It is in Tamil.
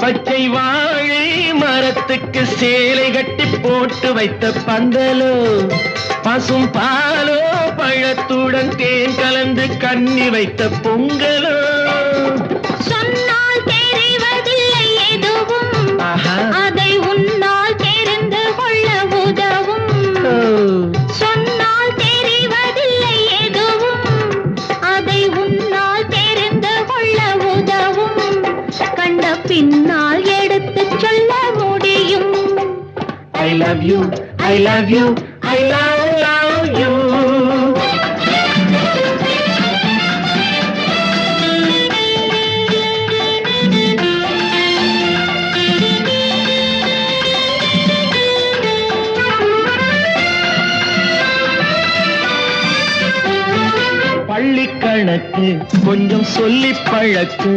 பச்சை வாழை மரத்துக்கு சேலை கட்டி போட்டு வைத்த பந்தலோ, பசும் பாலோ பழத்துடன் தேன் கலந்து கண்ணி வைத்த பொங்கலோ. சொன்னால் தெரிவதில்லை எதுவும், அதை உன்னால் தெரிந்து கொள்ள உதவும். சொன்னால் தெரிவதில்லை எதுவும், அதை உன்னால் தெரிந்து கொள்ள உதவும். கண்ட பின்னால் எடுத்துச் சொல்ல முடியும். I love you, I love you, I love you. பள்ளிக்கணக்கு கொஞ்சம் சொல்லி பழக்கு.